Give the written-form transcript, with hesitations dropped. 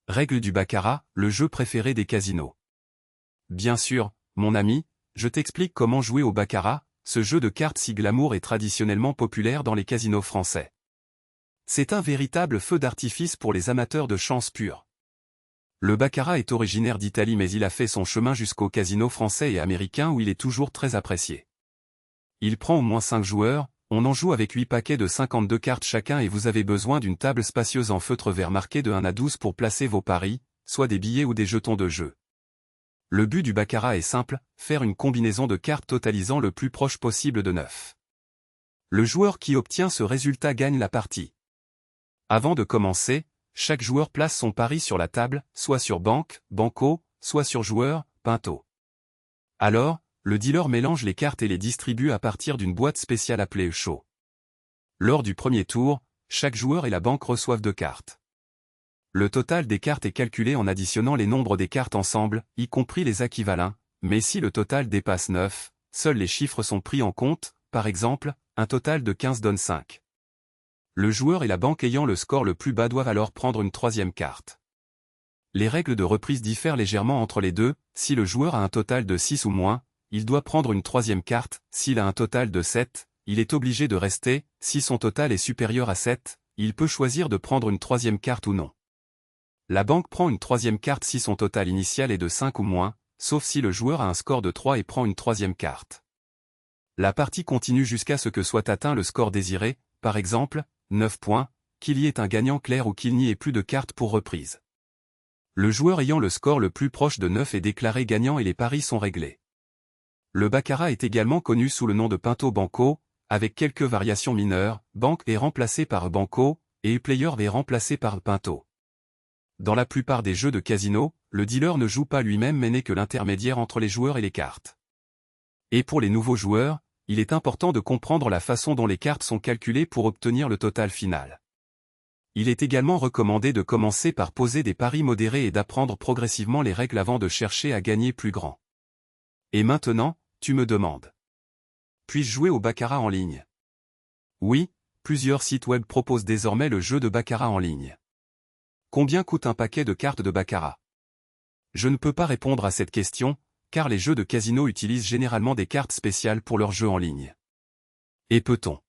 Règles du baccarat, le jeu préféré des casinos. Bien sûr, mon ami, je t'explique comment jouer au baccarat, ce jeu de cartes si glamour est traditionnellement populaire dans les casinos français. C'est un véritable feu d'artifice pour les amateurs de chance pure. Le baccarat est originaire d'Italie mais il a fait son chemin jusqu'aux casinos français et américains où il est toujours très apprécié. Il prend au moins 5 joueurs, on en joue avec 8 paquets de 52 cartes chacun et vous avez besoin d'une table spacieuse en feutre vert marquée de 1 à 12 pour placer vos paris, soit des billets ou des jetons de jeu. Le but du baccarat est simple, faire une combinaison de cartes totalisant le plus proche possible de 9. Le joueur qui obtient ce résultat gagne la partie. Avant de commencer, chaque joueur place son pari sur la table, soit sur banque, banco, soit sur joueur, pinto. Alors, le dealer mélange les cartes et les distribue à partir d'une boîte spéciale appelée show. Lors du premier tour, chaque joueur et la banque reçoivent 2 cartes. Le total des cartes est calculé en additionnant les nombres des cartes ensemble, y compris les équivalents, mais si le total dépasse 9, seuls les chiffres sont pris en compte, par exemple, un total de 15 donne 5. Le joueur et la banque ayant le score le plus bas doivent alors prendre une 3e carte. Les règles de reprise diffèrent légèrement entre les deux, si le joueur a un total de 6 ou moins, il doit prendre une 3e carte, s'il a un total de 7, il est obligé de rester, si son total est supérieur à 7, il peut choisir de prendre une 3e carte ou non. La banque prend une 3e carte si son total initial est de 5 ou moins, sauf si le joueur a un score de 3 et prend une 3e carte. La partie continue jusqu'à ce que soit atteint le score désiré, par exemple, 9 points, qu'il y ait un gagnant clair ou qu'il n'y ait plus de cartes pour reprise. Le joueur ayant le score le plus proche de 9 est déclaré gagnant et les paris sont réglés. Le baccarat est également connu sous le nom de Pinto Banco, avec quelques variations mineures, banque est remplacé par banco, et player est remplacé par pinto. Dans la plupart des jeux de casino, le dealer ne joue pas lui-même mais n'est que l'intermédiaire entre les joueurs et les cartes. Et pour les nouveaux joueurs, il est important de comprendre la façon dont les cartes sont calculées pour obtenir le total final. Il est également recommandé de commencer par poser des paris modérés et d'apprendre progressivement les règles avant de chercher à gagner plus grand. Et maintenant, tu me demandes. Puis-je jouer au baccarat en ligne? Oui, plusieurs sites web proposent désormais le jeu de baccarat en ligne. Combien coûte un paquet de cartes de baccarat? Je ne peux pas répondre à cette question, car les jeux de casino utilisent généralement des cartes spéciales pour leurs jeux en ligne. Et peut-on